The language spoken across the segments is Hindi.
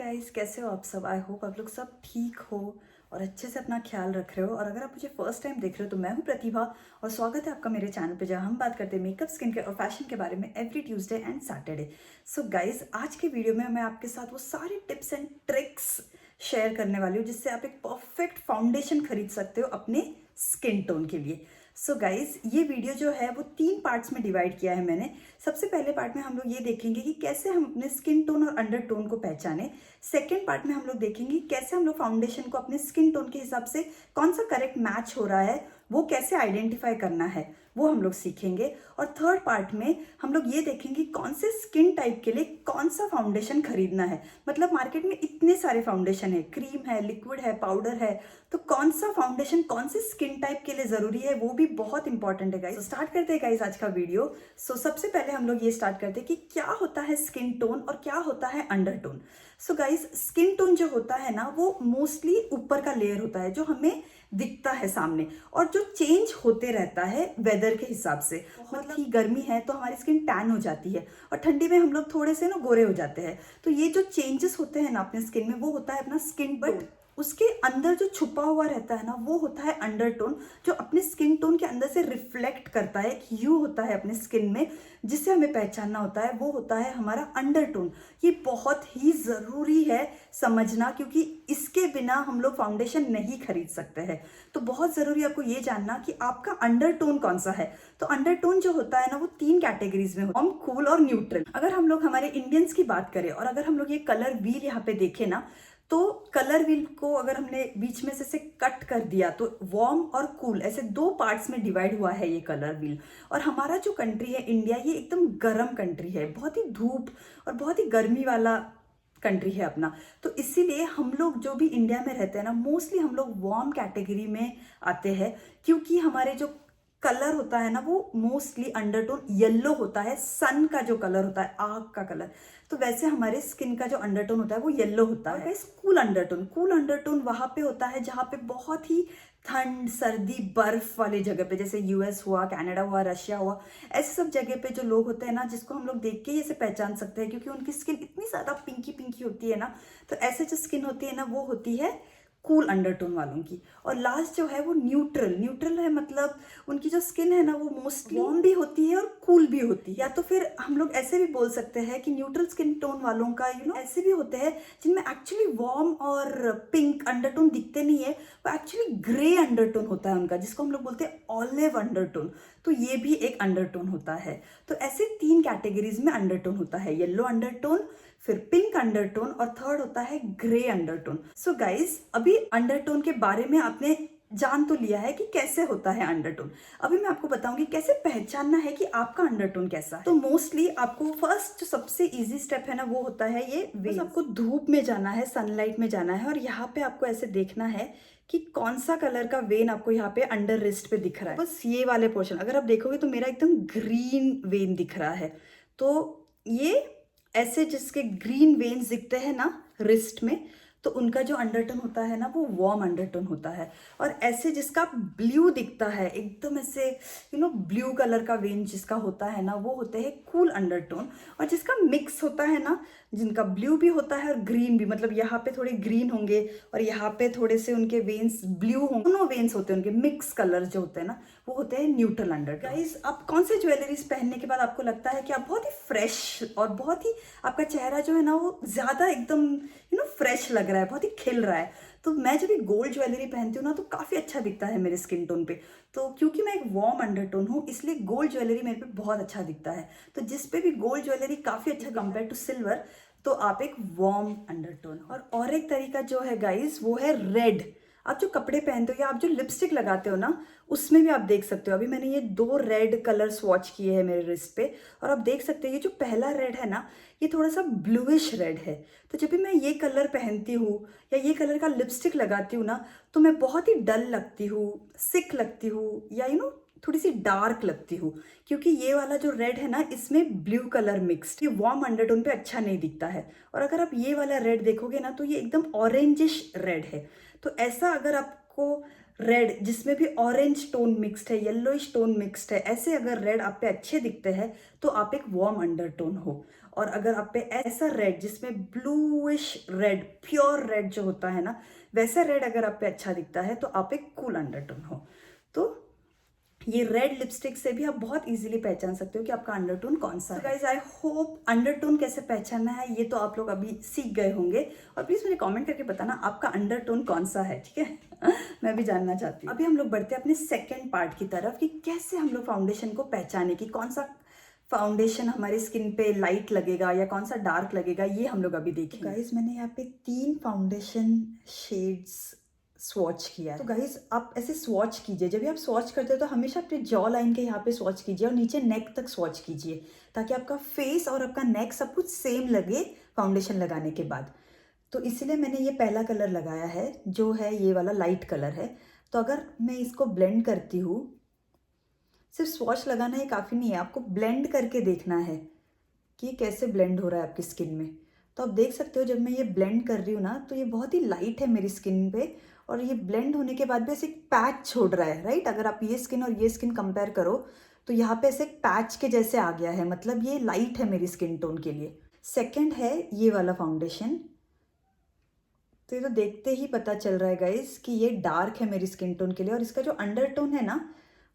गाइस, कैसे हो आप सब। आई होप आप लोग सब ठीक हो और अच्छे से अपना ख्याल रख रहे हो। और अगर आप मुझे फर्स्ट टाइम देख रहे हो तो मैं हूं प्रतिभा और स्वागत है आपका मेरे चैनल पे, जहां हम बात करते हैं मेकअप, स्किन केयर और फैशन के बारे में every Tuesday and Saturday. So guys, आज के वीडियो में मैं आपके साथ वो सारे टिप्स एंड ट्रिक्स शेयर करने वाली हूँ जिससे आप एक परफेक्ट फाउंडेशन खरीद सकते हो अपने स्किन टोन के लिए। सो गाइज, ये वीडियो जो है वो 3 पार्ट्स में डिवाइड किया है मैंने। सबसे पहले पार्ट में हम लोग ये देखेंगे कि कैसे हम अपने स्किन टोन और अंडर टोन को पहचाने। सेकेंड पार्ट में हम लोग देखेंगे कैसे हम लोग फाउंडेशन को अपने स्किन टोन के हिसाब से कौन सा करेक्ट मैच हो रहा है वो कैसे आइडेंटिफाई करना है वो हम लोग सीखेंगे। और थर्ड पार्ट में हम लोग ये देखेंगे कौन से स्किन टाइप के लिए कौन सा फाउंडेशन खरीदना है। मतलब मार्केट में इतने सारे फाउंडेशन है, क्रीम है, लिक्विड है, पाउडर है, तो कौन सा फाउंडेशन कौन से स्किन टाइप के लिए जरूरी है वो भी बहुत इंपॉर्टेंट है गाइस। तो स्टार्ट करते हैं गाइस आज का वीडियो। सबसे पहले हम लोग ये स्टार्ट करते हैं कि क्या होता है स्किन टोन और क्या होता है under tone. So guys, skin tone जो होता है ना वो मोस्टली ऊपर का लेयर होता है जो हमें दिखता है सामने और जो चेंज होते रहता है वेदर के हिसाब से। मतलब ही गर्मी है तो हमारी स्किन टैन हो जाती है और ठंडी में हम लोग थोड़े से ना गोरे हो जाते हैं। तो ये जो चेंजेस होते हैं ना अपने स्किन में वो होता है अपना स्किन टोन। बट उसके अंदर जो छुपा हुआ रहता है ना वो होता है अंडर टोन, जो अपने स्किन टोन के अंदर से रिफ्लेक्ट करता है। एक ह्यू होता है अपने स्किन में जिससे हमें पहचानना होता है, वो होता है हमारा अंडर टोन। ये बहुत ही ज़रूरी है समझना, क्योंकि इसके बिना हम लोग फाउंडेशन नहीं खरीद सकते हैं। तो बहुत ज़रूरी आपको ये जानना कि आपका अंडर टोन कौन सा है। तो अंडर टोन जो होता है ना वो 3 कैटेगरीज में होता है, कूल और न्यूट्रल। अगर हम लोग हमारे इंडियंस की बात करें और अगर हम लोग ये कलर व्हील यहाँ पे देखें ना, तो कलर व्हील को अगर हमने बीच में से कट कर दिया तो वार्म और कूल ऐसे 2 पार्ट्स में डिवाइड हुआ है ये कलर व्हील। और हमारा जो कंट्री है इंडिया, ये एकदम गर्म कंट्री है, बहुत ही धूप और बहुत ही गर्मी वाला कंट्री है अपना। तो इसीलिए हम लोग जो भी इंडिया में रहते हैं ना मोस्टली हम लोग वार्म कैटेगरी में आते हैं, क्योंकि हमारे जो कलर होता है ना वो मोस्टली अंडरटोन येलो होता है। सन का जो कलर होता है, आग का कलर, तो वैसे हमारे स्किन का जो अंडरटोन होता है वो येलो होता है। गाइस, कूल अंडरटोन वहां पे होता है जहां पे बहुत ही ठंड, सर्दी, बर्फ वाले जगह पे, जैसे यूएस हुआ, कनाडा हुआ, रशिया हुआ, ऐसे सब जगह पे जो लोग होते हैं ना जिसको हम लोग देख के ऐसे पहचान सकते हैं क्योंकि उनकी स्किन इतनी ज्यादा पिंकी पिंकी होती है ना। तो ऐसे जो स्किन होती है ना वो होती है कूल अंडरटोन वालों की। और लास्ट जो है वो न्यूट्रल है, मतलब उनकी जो स्किन है ना वो मोस्टली वार्म भी होती है और कूल भी होती है। या तो फिर हम लोग ऐसे भी बोल सकते हैं कि न्यूट्रल स्किन टोन वालों का ऐसे भी होते हैं जिनमें एक्चुअली वार्म और पिंक अंडरटोन दिखते नहीं है, वो एक्चुअली ग्रे अंडरटोन होता है उनका, जिसको हम लोग बोलते हैं ऑलिव अंडरटोन। तो ये भी एक अंडरटोन होता है। तो ऐसे 3 कैटेगरीज में अंडरटोन होता है, येलो अंडरटोन, फिर पिंक अंडरटोन और थर्ड होता है ग्रे अंडरटोन। सो गाइज, अभी अंडरटोन के बारे में आपने जान तो लिया है कि कैसे होता है अंडरटोन। अभी मैं आपको बताऊंगी कैसे पहचानना है कि आपका अंडरटोन कैसा है। तो मोस्टली आपको फर्स्ट जो सबसे इजी स्टेप है ना वो होता है ये वेन्स। आपको धूप में जाना है, सनलाइट में जाना है और यहाँ पे आपको ऐसे देखना है कि कौन सा कलर का वेन आपको यहाँ पे अंडर रिस्ट पे दिख रहा है। बस ये वाले पोर्शन अगर आप देखोगे तो मेरा एकदम ग्रीन वेन दिख रहा है। तो ये ऐसे जिसके ग्रीन वेन्स दिखते हैं ना रिस्ट में, तो उनका जो अंडरटोन होता है ना वो वार्म अंडरटोन होता है। और ऐसे जिसका ब्लू दिखता है एकदम ऐसे ब्लू कलर का वेन जिसका होता है ना वो होते हैं कूल अंडरटोन। और जिसका मिक्स होता है ना, जिनका ब्लू भी होता है और ग्रीन भी, मतलब यहाँ पे थोड़े ग्रीन होंगे और यहाँ पे थोड़े से उनके वेन्स ब्लू होंगे, दोनों वेन्स होते हैं उनके मिक्स कलर जो होते हैं ना वो होते हैं न्यूट्रल अंडरटोन। गाइस, आप कौन से ज्वेलरीज पहनने के बाद आपको लगता है कि आप बहुत ही फ्रेश और बहुत ही आपका चेहरा जो है ना वो ज्यादा एकदम फ्रेश लग रहा है, बहुत ही खिल रहा है। तो मैं जब भी गोल्ड ज्वेलरी पहनती हूँ ना तो काफी अच्छा दिखता है मेरे स्किन टोन पे। तो क्योंकि मैं एक वार्म अंडरटोन हूँ इसलिए गोल्ड ज्वेलरी मेरे पे बहुत अच्छा दिखता है। तो जिस पे भी गोल्ड ज्वेलरी काफी अच्छा कंपेयर टू सिल्वर, तो आप एक वार्म अंडरटोन। और एक तरीका जो है गाइस वो है रेड। आप जो कपड़े पहनते हो या आप जो लिपस्टिक लगाते हो ना उसमें भी आप देख सकते हो। अभी मैंने ये 2 रेड कलर स्वॉच किए हैं मेरे रिस्ट पे और आप देख सकते हो ये जो पहला रेड है ना ये थोड़ा सा ब्लूइश रेड है। तो जब भी मैं ये कलर पहनती हूँ या ये कलर का लिपस्टिक लगाती हूँ ना तो मैं बहुत ही डल लगती हूँ, सिक लगती हूँ, या थोड़ी सी डार्क लगती हूँ, क्योंकि ये वाला जो रेड है ना इसमें ब्लू कलर मिक्स्ड, ये वार्म अंडरटोन पे अच्छा नहीं दिखता है। और अगर आप ये वाला रेड देखोगे ना तो ये एकदम ऑरेंजिश रेड है। तो ऐसा अगर आपको रेड जिसमें भी ऑरेंज टोन मिक्स्ड है, येलोइश टोन मिक्स्ड है, ऐसे अगर रेड आप पे अच्छे दिखते हैं तो आप एक वार्म अंडरटोन हो। और अगर आप पे ऐसा रेड जिसमें ब्लूइश रेड, प्योर रेड जो होता है ना, वैसा रेड अगर आप पे अच्छा दिखता है तो आप एक कूल अंडरटोन हो। तो ये रेड लिपस्टिक से भी आप बहुत इजीली पहचान सकते हो कि आपका अंडरटोन कौन सा है। गाइज आई होप अंडरटोन कैसे पहचानना है ये तो आप लोग अभी सीख गए होंगे, और प्लीज मुझे कमेंट करके बताना आपका अंडरटोन कौन सा है, ठीक है। मैं भी जानना चाहती हूँ। अभी हम लोग बढ़ते हैं अपने सेकेंड पार्ट की तरफ कि कैसे हम लोग फाउंडेशन को पहचाने की, कौन सा फाउंडेशन हमारे स्किन पे लाइट लगेगा या कौन सा डार्क लगेगा, ये हम लोग अभी देखेंगे। गाइज मैंने यहाँ पे 3 फाउंडेशन शेड्स स्वॉच किया है। तो गाइज आप ऐसे स्वॉच कीजिए, जब भी आप स्वॉच करते हो तो हमेशा अपने जॉ लाइन के यहाँ पे स्वॉच कीजिए और नीचे नेक तक स्वॉच कीजिए, ताकि आपका फेस और आपका नेक सब कुछ सेम लगे फाउंडेशन लगाने के बाद। तो इसीलिए मैंने ये पहला कलर लगाया है, जो है ये वाला लाइट कलर है। तो अगर मैं इसको ब्लेंड करती हूँ, सिर्फ स्वॉच लगाना ही काफ़ी नहीं है, आपको ब्लेंड करके देखना है कि कैसे ब्लेंड हो रहा है आपकी स्किन में। तो आप देख सकते हो जब मैं ये ब्लेंड कर रही हूँ ना, तो ये बहुत ही लाइट है मेरी स्किन पे, और ये ब्लेंड होने के बाद भी ऐसे एक पैच छोड़ रहा है, राइट। अगर आप ये स्किन और ये स्किन कंपेयर करो तो यहाँ पे ऐसे एक पैच के जैसे आ गया है, मतलब ये लाइट है मेरी स्किन टोन के लिए। सेकेंड है ये वाला फाउंडेशन। तो ये तो देखते ही पता चल रहा है गाइज कि ये डार्क है मेरी स्किन टोन के लिए, और इसका जो अंडरटोन है ना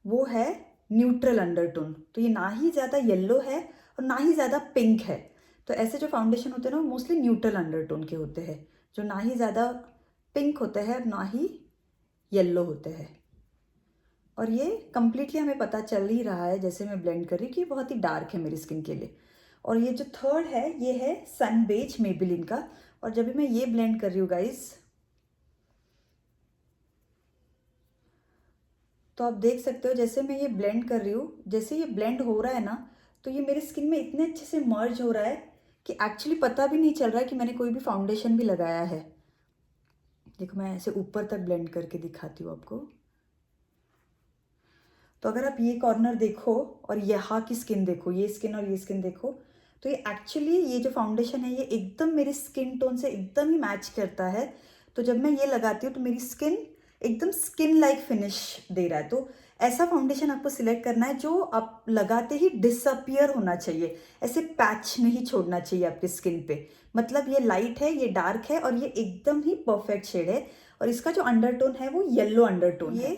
वो है न्यूट्रल अंडरटोन। तो ये ना ही ज़्यादा येलो है और ना ही ज़्यादा पिंक है। तो ऐसे जो फाउंडेशन होते हैं ना वो मोस्टली न्यूट्रल अंडरटोन के होते हैं, जो ना ही ज़्यादा पिंक होते हैं और ना ही येलो होते हैं। और ये कम्प्लीटली हमें पता चल ही रहा है जैसे मैं ब्लेंड कर रही हूँ कि बहुत ही डार्क है मेरी स्किन के लिए। और ये जो थर्ड है ये है सन बेज मेबेलिन का, और जब भी मैं ये ब्लेंड कर रही हूँ गाइज, तो आप देख सकते हो जैसे मैं ये ब्लेंड कर रही हूँ, जैसे ये ब्लेंड हो रहा है ना, तो ये मेरी स्किन में इतने अच्छे से मर्ज हो रहा है कि एक्चुअली पता भी नहीं चल रहा है कि मैंने कोई भी फाउंडेशन भी लगाया है। देखो मैं ऐसे ऊपर तक ब्लेंड करके दिखाती हूँ आपको। तो अगर आप ये कॉर्नर देखो और यहाँ की स्किन देखो, ये स्किन और ये स्किन देखो, तो ये एक्चुअली ये जो फाउंडेशन है ये एकदम मेरी स्किन टोन से एकदम ही मैच करता है। तो जब मैं ये लगाती हूँ तो मेरी स्किन एकदम स्किन लाइक फिनिश दे रहा है। तो ऐसा फाउंडेशन आपको सिलेक्ट करना है जो आप लगाते ही डिसअपियर होना चाहिए, ऐसे पैच नहीं छोड़ना चाहिए आपकी स्किन पे। मतलब ये लाइट है, ये डार्क है और ये एकदम ही परफेक्ट शेड है। और इसका जो अंडरटोन है वो येलो अंडरटोन है,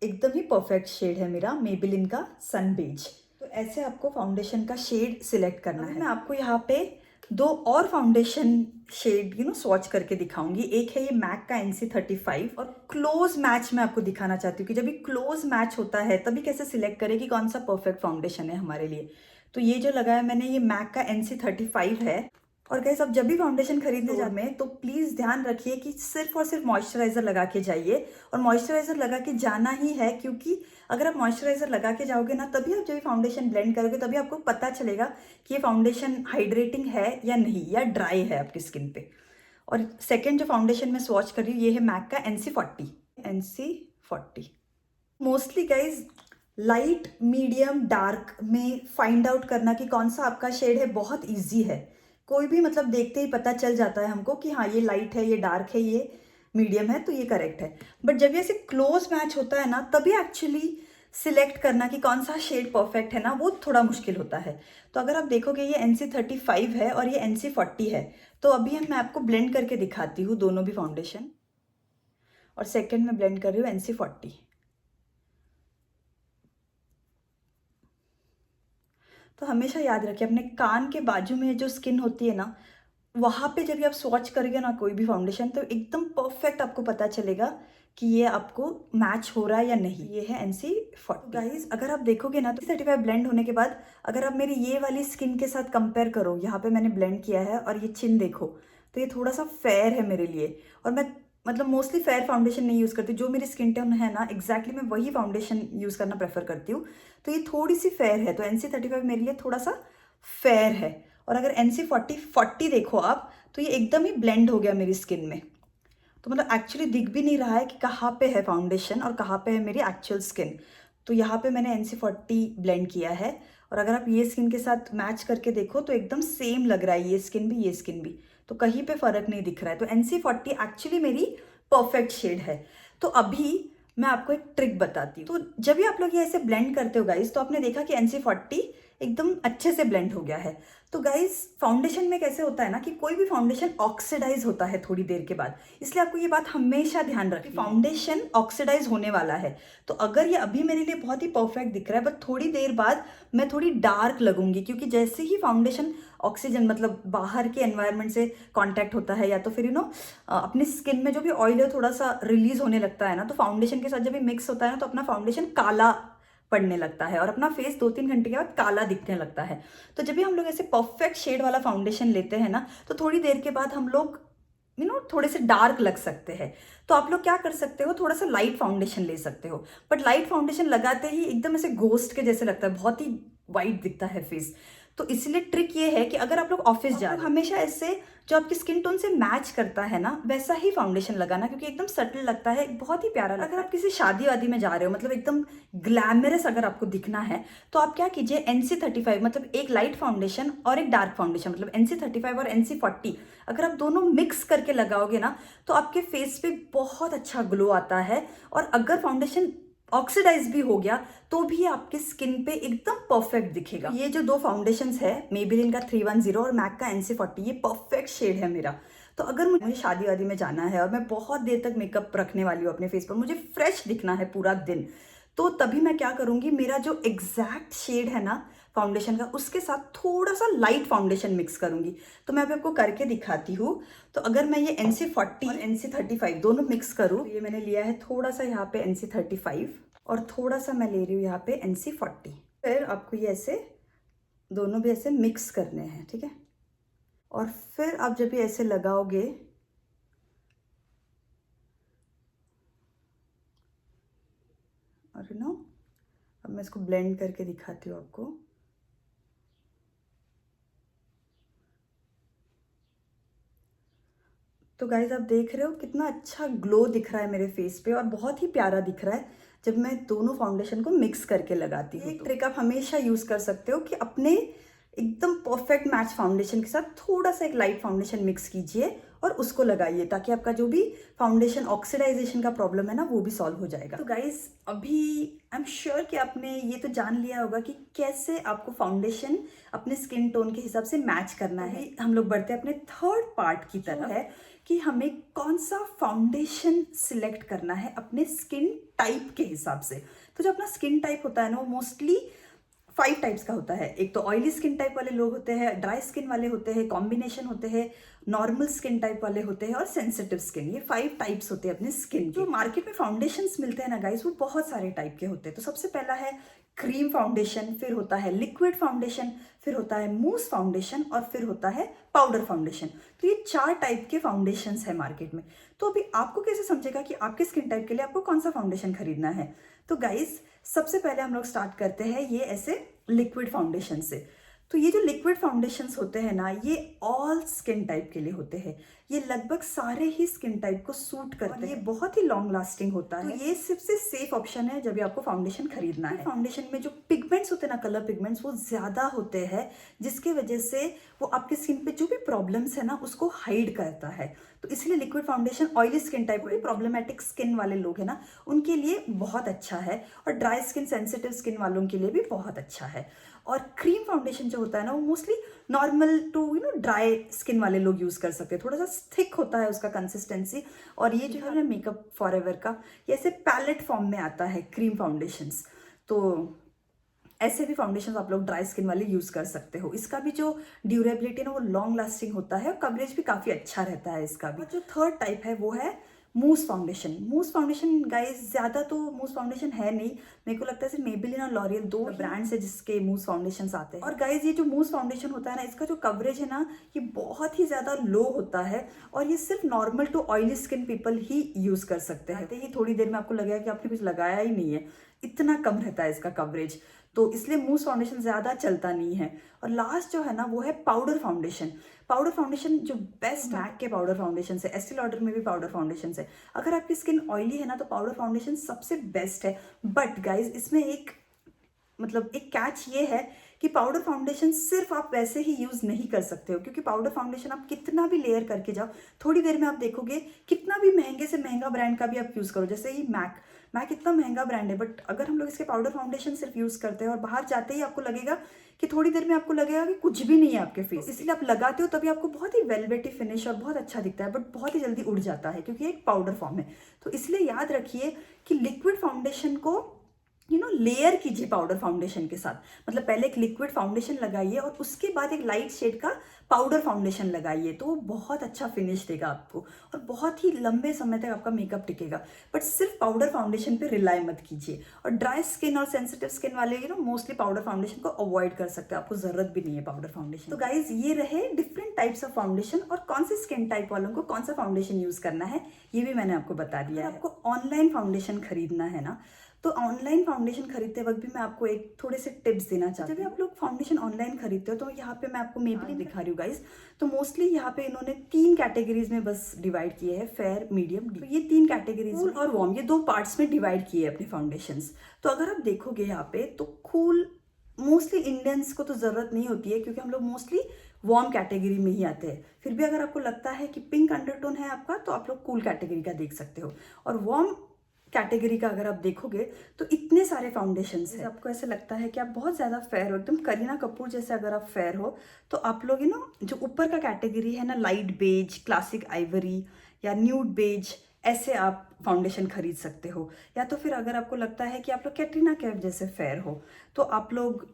एकदम ही परफेक्ट शेड है मेरा मेबेलिन का सन बेज। तो ऐसे आपको फाउंडेशन का शेड सिलेक्ट करना है। मैं आपको यहाँ पे 2 और फाउंडेशन शेड स्वॉच करके दिखाऊंगी। एक है ये मैक का NC35, और क्लोज मैच मैं आपको दिखाना चाहती हूँ कि जब भी क्लोज मैच होता है तभी कैसे सिलेक्ट करें कि कौन सा परफेक्ट फाउंडेशन है हमारे लिए। तो ये जो लगाया मैंने ये मैक का NC35 है। और गाइस अब जब भी फाउंडेशन खरीदने जा में तो प्लीज़ ध्यान रखिए कि सिर्फ और सिर्फ मॉइस्चराइज़र लगा के जाइए, और मॉइस्चराइज़र लगा के जाना ही है, क्योंकि अगर आप मॉइस्चराइज़र लगा के जाओगे ना तभी आप जब भी फाउंडेशन ब्लेंड करोगे तभी आपको पता चलेगा कि ये फाउंडेशन हाइड्रेटिंग है या नहीं, या ड्राई है आपकी स्किन पे। और सेकेंड जो फाउंडेशन मैं स्वॉच कर रही हूँ ये है मैक का NC40। Mostly guys light medium dark में फाइंड आउट करना कि कौन सा आपका शेड है बहुत ईजी है। कोई भी मतलब देखते ही पता चल जाता है हमको कि हाँ ये लाइट है, ये डार्क है, ये मीडियम है, तो ये करेक्ट है। बट जब ये ऐसे क्लोज मैच होता है ना तभी एक्चुअली सिलेक्ट करना कि कौन सा शेड परफेक्ट है ना, वो थोड़ा मुश्किल होता है। तो अगर आप देखोगे ये NC35 है और ये NC40 है, तो अभी मैं आपको ब्लेंड करके दिखाती हूँ दोनों भी फाउंडेशन। और सेकेंड में ब्लेंड कर रही हूँ NC40। तो हमेशा याद रखिए अपने कान के बाजू में जो स्किन होती है ना, वहाँ पे जब भी आप स्वॉच करोगे ना कोई भी फाउंडेशन, तो एकदम परफेक्ट आपको पता चलेगा कि ये आपको मैच हो रहा है या नहीं। ये है NC40। गाइज अगर आप देखोगे ना तो 35 ब्लेंड होने के बाद अगर आप मेरी ये वाली स्किन के साथ कंपेयर करो, यहाँ पे मैंने ब्लेंड किया है और ये चिन देखो, तो ये थोड़ा सा फेयर है मेरे लिए। और मैं मतलब मोस्टली फेयर फाउंडेशन नहीं यूज़ करती, जो मेरी स्किन टोन है ना एग्जैक्टली मैं वही फाउंडेशन यूज़ करना प्रेफर करती हूँ। तो ये थोड़ी सी फेयर है, तो NC35 मेरे लिए थोड़ा सा फेयर है। और अगर NC40 देखो आप, तो ये एकदम ही ब्लेंड हो गया मेरी स्किन में। तो मतलब एक्चुअली दिख भी नहीं रहा है कि कहाँ पे है फाउंडेशन और कहाँ पे है मेरी एक्चुअल स्किन। तो यहाँ पे मैंने NC40 ब्लेंड किया है, और अगर आप ये स्किन के साथ मैच करके देखो तो एकदम सेम लग रहा है, ये स्किन भी ये स्किन भी, तो कहीं पे फ़र्क नहीं दिख रहा है। तो NC40 एक्चुअली मेरी परफेक्ट शेड है। तो अभी मैं आपको एक ट्रिक बताती हूँ। तो जब भी आप लोग ये ऐसे ब्लेंड करते हो गाइस, तो आपने देखा कि NC40 एकदम अच्छे से ब्लेंड हो गया है। तो गाइज फाउंडेशन में कैसे होता है ना कि कोई भी फाउंडेशन ऑक्सीडाइज होता है थोड़ी देर के बाद, इसलिए आपको ये बात हमेशा ध्यान रखनी, फाउंडेशन ऑक्सीडाइज होने वाला है। तो अगर ये अभी मेरे लिए बहुत ही परफेक्ट दिख रहा है, बट थोड़ी देर बाद मैं थोड़ी डार्क लगूंगी, क्योंकि जैसे ही फाउंडेशन ऑक्सीजन मतलब बाहर के एनवायरनमेंट से कांटेक्ट होता है, या तो फिर अपनी स्किन में जो भी ऑयल है थोड़ा सा रिलीज होने लगता है ना, तो फाउंडेशन के साथ जब भी मिक्स होता है ना, तो अपना फाउंडेशन काला पड़ने लगता है और अपना फेस 2-3 घंटे के बाद काला दिखने लगता है। तो जब भी हम लोग ऐसे परफेक्ट शेड वाला फाउंडेशन लेते हैं ना, तो थोड़ी देर के बाद हम लोग थोड़े से डार्क लग सकते हैं। तो आप लोग क्या कर सकते हो, थोड़ा सा लाइट फाउंडेशन ले सकते हो, बट लाइट फाउंडेशन लगाते ही एकदम ऐसे घोस्ट के जैसे लगता है, बहुत ही वाइट दिखता है फेस। तो इसलिए ट्रिक ये है कि अगर आप लोग ऑफिस जा रहे हो, हमेशा ऐसे जो आपकी स्किन टोन से मैच करता है ना वैसा ही फाउंडेशन लगाना, क्योंकि एकदम सटल लगता है, बहुत ही प्यारा लगता है। अगर आप किसी शादी वादी में जा रहे हो, मतलब एकदम ग्लैमरस अगर आपको दिखना है, तो आप क्या कीजिए, NC35 मतलब एक लाइट फाउंडेशन और एक डार्क फाउंडेशन, मतलब NC35 और NC40 अगर आप दोनों मिक्स करके लगाओगे ना, तो आपके फेस पे बहुत अच्छा ग्लो आता है। और अगर फाउंडेशन ऑक्सीडाइज भी हो गया तो भी आपके स्किन पे एकदम परफेक्ट दिखेगा। ये जो दो फाउंडेशंस है, मेबेलिन का 310 और मैक का NC40, ये परफेक्ट शेड है मेरा। तो अगर मुझे शादी वादी में जाना है और मैं बहुत देर तक मेकअप रखने वाली हूँ अपने फेस पर, मुझे फ्रेश दिखना है पूरा दिन, तो तभी मैं क्या करूंगी, मेरा जो एग्जैक्ट शेड है ना फाउंडेशन का, उसके साथ थोड़ा सा लाइट फाउंडेशन मिक्स करूंगी। तो मैं अभी आपको करके दिखाती हूँ। तो अगर मैं ये NC40 और NC35 दोनों मिक्स करूँ, तो ये मैंने लिया है थोड़ा सा यहाँ पे NC35 और थोड़ा सा मैं ले रही हूँ यहाँ पे NC40। फिर आपको ये ऐसे दोनों भी ऐसे मिक्स करने हैं, ठीक है। और फिर आप जब ये ऐसे लगाओगे, और अब मैं इसको ब्लेंड करके दिखाती हूँ आपको। तो गाइज आप देख रहे हो कितना अच्छा ग्लो दिख रहा है मेरे फेस पे, और बहुत ही प्यारा दिख रहा है जब मैं दोनों फाउंडेशन को मिक्स करके लगाती हूँ। एक ट्रिक आप हमेशा यूज कर सकते हो कि अपने एकदम परफेक्ट मैच फाउंडेशन के साथ थोड़ा सा एक लाइट फाउंडेशन मिक्स कीजिए और उसको लगाइए, ताकि आपका जो भी फाउंडेशन ऑक्सीडाइजेशन का प्रॉब्लम है ना, वो भी सॉल्व हो जाएगा। तो गाइज अभी आई एम श्योर कि आपने ये तो जान लिया होगा कि कैसे आपको फाउंडेशन अपने स्किन टोन के हिसाब से मैच करना है। हम लोग बढ़ते हैं अपने थर्ड पार्ट की तरफ, है कि हमें कौन सा फाउंडेशन सिलेक्ट करना है अपने स्किन टाइप के हिसाब से। तो जो अपना स्किन टाइप होता है ना, वो मोस्टली 5 टाइप्स का होता है। एक तो ऑयली स्किन टाइप वाले लोग होते हैं, ड्राई स्किन वाले होते हैं, कॉम्बिनेशन होते हैं, नॉर्मल स्किन टाइप वाले होते हैं और सेंसिटिव स्किन। ये 5 टाइप्स होते हैं अपने स्किन। जो मार्केट में फाउंडेशंस मिलते हैं ना गाइस, वो बहुत सारे टाइप के होते हैं। तो सबसे पहला है क्रीम फाउंडेशन, फिर होता है लिक्विड फाउंडेशन, फिर होता है मूस फाउंडेशन और फिर होता है पाउडर फाउंडेशन। तो ये 4 टाइप के फाउंडेशंस है मार्केट में। तो अभी आपको कैसे समझेगा कि आपके स्किन टाइप के लिए आपको कौन सा फाउंडेशन खरीदना है। तो गाइस सबसे पहले हम लोग स्टार्ट करते हैं ये ऐसे लिक्विड फाउंडेशन से। तो ये जो लिक्विड फाउंडेशंस होते हैं ना, ये ऑल स्किन टाइप के लिए होते हैं। ये लगभग सारे ही स्किन टाइप को सूट करते हैं। ये बहुत ही लॉन्ग लास्टिंग होता है। तो ये सबसे सेफ ऑप्शन है जब भी आपको फाउंडेशन खरीदना है। फाउंडेशन में जो पिगमेंट्स होते हैं ना, कलर पिगमेंट्स, वो ज्यादा होते हैं, जिसके वजह से वो आपकी स्किन पे जो भी प्रॉब्लम्स है ना, उसको हाइड करता है। तो इसलिए liquid foundation oily skin type, कोई प्रॉब्लमेटिक स्किन वाले लोग हैं ना, उनके लिए बहुत अच्छा है, और ड्राई स्किन, सेंसिटिव स्किन वालों के लिए भी बहुत अच्छा है। और क्रीम फाउंडेशन जो होता है ना, वो mostly normal to dry skin वाले लोग यूज कर सकते हैं। थोड़ा सा थिक होता है उसका कंसिस्टेंसी। और ये जो है ना मेकअप फॉरएवर का, ये ऐसे पैलेट फॉर्म में आता है क्रीम फाउंडेशंस। तो ऐसे भी फाउंडेशन आप लोग ड्राई स्किन वाले यूज कर सकते हो। इसका भी जो ड्यूरेबिलिटी है ना, वो लॉन्ग लास्टिंग होता है और कवरेज भी काफी अच्छा रहता है इसका भी। जो थर्ड टाइप है वो है मूस फाउंडेशन। मूस फाउंडेशन गाइस ज्यादा तो मूस फाउंडेशन है नहीं, मेरे को लगता है सिर्फ मेबेलिन और लॉरियल 2 ब्रांड्स है जिसके मूस फाउंडेशन आते हैं। और गाइस ये जो मूस फाउंडेशन होता है ना, इसका जो कवरेज है ना, ये बहुत ही ज्यादा लो होता है, और ये सिर्फ normal to oily skin people ही यूज कर सकते हैं। ही थोड़ी देर में आपको लगेगा कि आपने कुछ लगाया ही नहीं है, इतना कम रहता है इसका कवरेज। तो इसलिए मूस फाउंडेशन ज्यादा चलता नहीं है। और लास्ट जो है ना, वो है पाउडर फाउंडेशन। पाउडर फाउंडेशन जो बेस्ट मैक के पाउडर फाउंडेशन है, एस्टी लॉडर में भी पाउडर फाउंडेशन है। अगर आपकी स्किन ऑयली है ना, तो पाउडर फाउंडेशन सबसे बेस्ट है। बट गाइज इसमें एक कैच ये है कि पाउडर फाउंडेशन सिर्फ आप वैसे ही यूज नहीं कर सकते हो, क्योंकि पाउडर फाउंडेशन आप कितना भी लेयर करके जाओ, थोड़ी देर में आप देखोगे कितना भी महंगे से महंगा ब्रांड का भी आप यूज करो, जैसे ही मैक इतना महंगा ब्रांड है, बट अगर हम लोग इसके पाउडर फाउंडेशन सिर्फ यूज़ करते हैं और बाहर जाते ही आपको लगेगा कि थोड़ी देर में आपको लगेगा कि कुछ भी नहीं है आपके फेस, तो इसलिए आप लगाते हो तभी आपको बहुत ही वेलवेटी फिनिश और बहुत अच्छा दिखता है, बट बहुत ही जल्दी उड़ जाता है क्योंकि एक पाउडर फॉर्म है। तो इसलिए याद रखिए कि लिक्विड फाउंडेशन को लेयर कीजिए पाउडर फाउंडेशन के साथ। मतलब पहले एक लिक्विड फाउंडेशन लगाइए और उसके बाद एक लाइट शेड का पाउडर फाउंडेशन लगाइए, तो वो बहुत अच्छा फिनिश देगा आपको और बहुत ही लंबे समय तक आपका मेकअप टिकेगा। बट सिर्फ पाउडर फाउंडेशन पे रिलाई मत कीजिए। और ड्राई स्किन और सेंसिटिव स्किन वाले मोस्टली पाउडर फाउंडेशन को अवॉइड कर सकते हैं, आपको जरूरत भी नहीं है पाउडर फाउंडेशन। तो गाइज ये रहे डिफरेंट टाइप्स ऑफ फाउंडेशन और कौन से स्किन टाइप वालों को कौन सा फाउंडेशन यूज करना है ये भी मैंने आपको बता दिया है। आपको ऑनलाइन फाउंडेशन खरीदना है ना, तो ऑनलाइन फाउंडेशन खरीदते वक्त भी मैं आपको एक थोड़े से टिप्स देना चाहती हूँ। जब आप लोग फाउंडेशन ऑनलाइन खरीदते हो तो यहाँ पे मैं आपको मेबलिन दिखा रही हूँ गाइस। तो मोस्टली यहाँ पे इन्होंने 3 कैटेगरीज में बस डिवाइड किए हैं, फेयर, मीडियम। तो ये 3 कैटेगरीज, कूल और वार्म, ये 2 पार्ट्स में डिवाइड किए हैं अपने फाउंडेशंस। तो अगर आप देखोगे यहाँ पे तो कूल मोस्टली इंडियंस को तो जरूरत नहीं होती है क्योंकि हम लोग मोस्टली वार्म कैटेगरी में ही आते हैं। फिर भी अगर आपको लगता है कि पिंक अंडरटोन है आपका तो आप लोग कूल कैटेगरी का देख सकते हो। और वार्म कैटेगरी का अगर आप देखोगे तो इतने सारे फाउंडेशंस हैं। आपको ऐसे लगता है कि आप बहुत ज़्यादा फेयर हो, एकदम करीना कपूर जैसे अगर आप फेयर हो, तो आप लोग जो ऊपर का कैटेगरी है ना, लाइट बेज, क्लासिक आइवरी या न्यूड बेज, ऐसे आप फाउंडेशन खरीद सकते हो। या तो फिर अगर आपको लगता है कि आप लोग कैटरीना कैफ जैसे फेयर हो तो आप लोग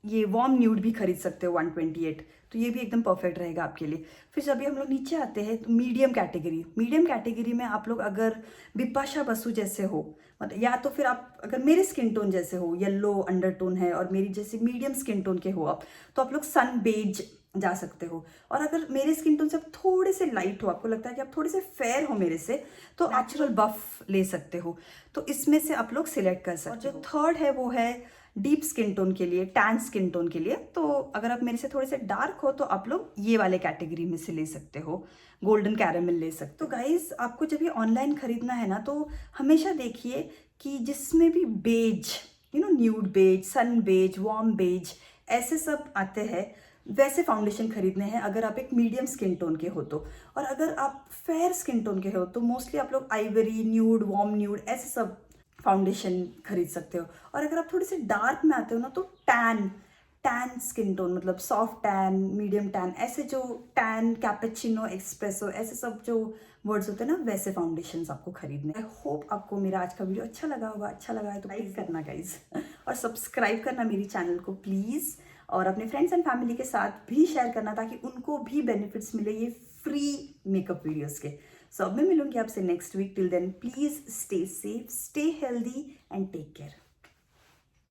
ये वार्म न्यूड भी खरीद सकते हो 128, तो ये भी एकदम परफेक्ट रहेगा आपके लिए। फिर जब हम लोग नीचे आते हैं तो मीडियम कैटेगरी में आप लोग अगर बिपाशा बसु जैसे हो, मतलब या तो फिर आप अगर मेरे स्किन टोन जैसे हो, येलो अंडरटोन है और मेरी जैसे मीडियम स्किन टोन के हो आप, तो आप लोग सन बेज जा सकते हो। और अगर मेरे स्किन टोन से आप थोड़े से लाइट हो, आपको लगता है कि आप थोड़े से फेयर हो मेरे से, तो नेचुरल बफ ले सकते हो। तो इसमें से आप लोग सिलेक्ट कर सकते हो। और जो थर्ड है वो है डीप स्किन टोन के लिए, टैन स्किन टोन के लिए। तो अगर आप मेरे से थोड़े से डार्क हो तो आप लोग ये वाले कैटेगरी में से ले सकते हो, गोल्डन कैरेमल ले सकते हो। तो गाइज आपको जब ये ऑनलाइन खरीदना है ना, तो हमेशा देखिए कि जिसमें भी बेज, न्यूड बेज, सन बेज, वार्म बेज, ऐसे सब आते हैं, वैसे फाउंडेशन खरीदने हैं अगर आप एक मीडियम स्किन टोन के हो तो। और अगर आप फेयर स्किन टोन के हो तो मोस्टली आप लोग आइवरी, न्यूड, वार्म न्यूड, ऐसे सब फाउंडेशन खरीद सकते हो। और अगर आप थोड़े से डार्क में आते हो ना, तो टैन स्किन टोन, मतलब सॉफ्ट टैन, मीडियम टैन, ऐसे जो टैन, कैपेचिनो, एक्सप्रेसो, ऐसे सब जो वर्ड्स होते हैं ना, वैसे फाउंडेशंस आपको खरीदने। आई होप आपको मेरा आज का वीडियो अच्छा लगा होगा। अच्छा लगा है तो लाइक करना गाइज और सब्सक्राइब करना मेरी चैनल को प्लीज़, और अपने फ्रेंड्स एंड फैमिली के साथ भी शेयर करना ताकि उनको भी बेनिफिट्स मिले ये फ्री मेकअप वीडियोस के। सो अब मैं मिलूंगी आपसे next week. Till then please stay safe, stay healthy and take care.